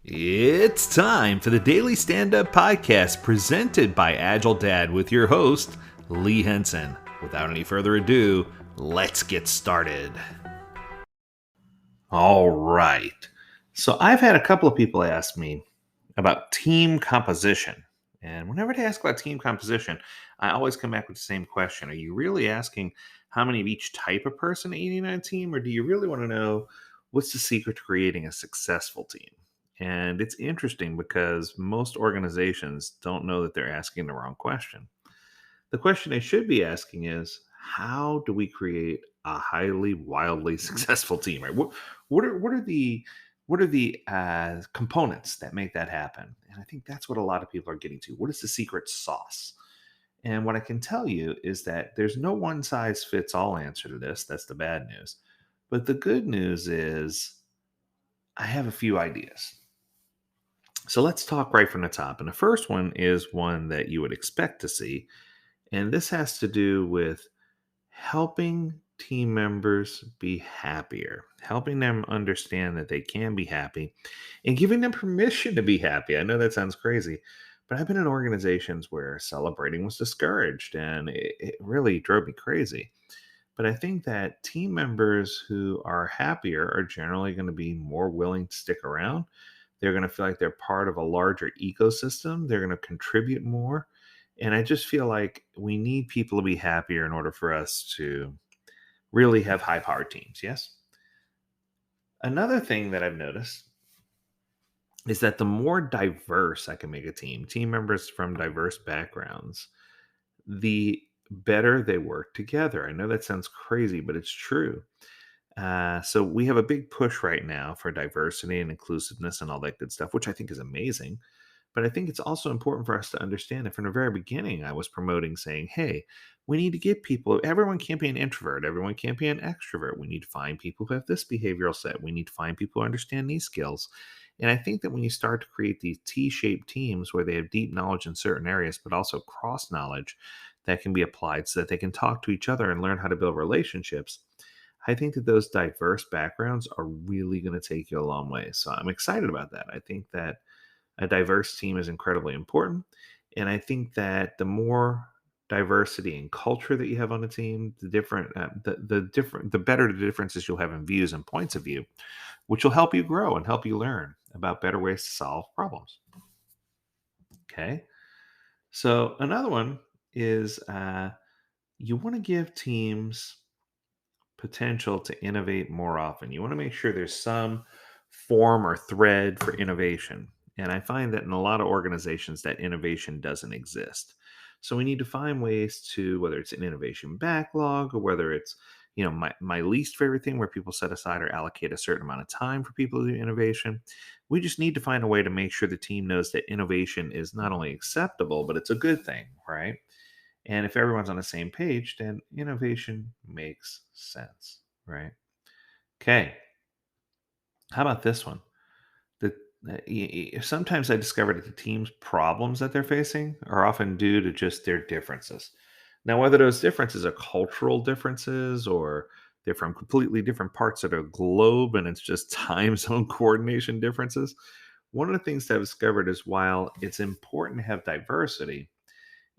It's time for the Daily Stand Up Podcast presented by Agile Dad with your host, Lee Henson. Without any further ado, let's get started. All right. So, I've had a couple of people ask me about team composition. And whenever they ask about team composition, I always come back with the same question. Are you really asking how many of each type of person that you need on a team, or do you really want to know what's the secret to creating a successful team? And it's interesting because most organizations don't know that they're asking the wrong question. The question they should be asking is, how do we create a highly, wildly successful team? Right? What are the components that make that happen? And I think that's what a lot of people are getting to. What is the secret sauce? And what I can tell you is that there's no one size fits all answer to this. That's the bad news. But the good news is I have a few ideas. So let's talk right from the top. And the first one is one that you would expect to see. And this has to do with helping team members be happier, helping them understand that they can be happy and giving them permission to be happy. I know that sounds crazy, but I've been in organizations where celebrating was discouraged and it really drove me crazy. But I think that team members who are happier are generally going to be more willing to stick around. They're going to feel like they're part of a larger ecosystem. They're going to contribute more. And I just feel like we need people to be happier in order for us to really have high powered teams. Yes. Another thing that I've noticed is that the more diverse I can make a team members from diverse backgrounds, the better they work together. I know that sounds crazy, but it's true. So we have a big push right now for diversity and inclusiveness and all that good stuff, which I think is amazing. But I think it's also important for us to understand that from the very beginning, I was promoting saying, hey, we need to get people, everyone can't be an introvert, everyone can't be an extrovert. We need to find people who have this behavioral set. We need to find people who understand these skills. And I think that when you start to create these T shaped teams where they have deep knowledge in certain areas, but also cross knowledge that can be applied so that they can talk to each other and learn how to build relationships, I think that those diverse backgrounds are really going to take you a long way. So I'm excited about that. I think that a diverse team is incredibly important. And I think that the more diversity and culture that you have on a team, the better the differences you'll have in views and points of view, which will help you grow and help you learn about better ways to solve problems. Okay. So another one is you want to give teams potential to innovate more often. You want to make sure there's some form or thread for innovation. And I find that in a lot of organizations that innovation doesn't exist. So we need to find ways to, whether it's an innovation backlog or whether it's, my least favorite thing where people set aside or allocate a certain amount of time for people to do innovation. We just need to find a way to make sure the team knows that innovation is not only acceptable, but it's a good thing, right? And if everyone's on the same page, then innovation makes sense, right? Okay. How about this one? The, Sometimes I discover that the team's problems that they're facing are often due to just their differences. Now, whether those differences are cultural differences or they're from completely different parts of the globe and it's just time zone coordination differences, one of the things that I've discovered is while it's important to have diversity,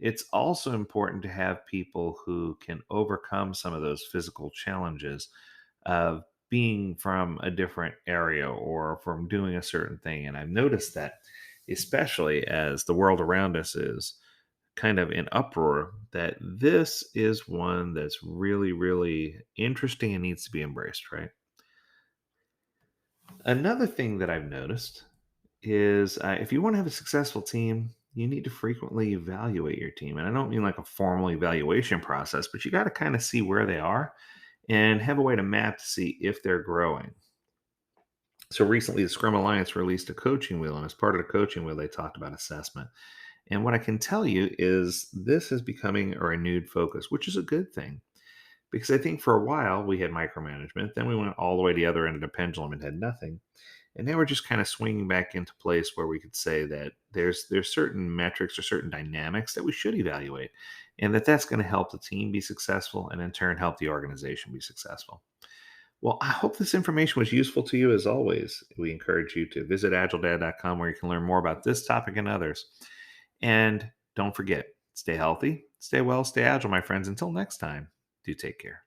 it's also important to have people who can overcome some of those physical challenges of being from a different area or from doing a certain thing. And I've noticed that, especially as the world around us is kind of in uproar, that this is one that's really, really interesting and needs to be embraced, right? Another thing that I've noticed is if you want to have a successful team, you need to frequently evaluate your team. And I don't mean like a formal evaluation process, but you got to kind of see where they are and have a way to map to see if they're growing. So recently, the Scrum Alliance released a coaching wheel, and as part of the coaching wheel, they talked about assessment. And what I can tell you is this is becoming a renewed focus, which is a good thing. Because I think for a while we had micromanagement, then we went all the way to the other end of the pendulum and had nothing. And now we're just kind of swinging back into place where we could say that there's certain metrics or certain dynamics that we should evaluate, and that's going to help the team be successful, and in turn help the organization be successful. Well, I hope this information was useful to you as always. We encourage you to visit agiledad.com where you can learn more about this topic and others. And don't forget, stay healthy, stay well, stay agile, my friends. Until next time, do take care.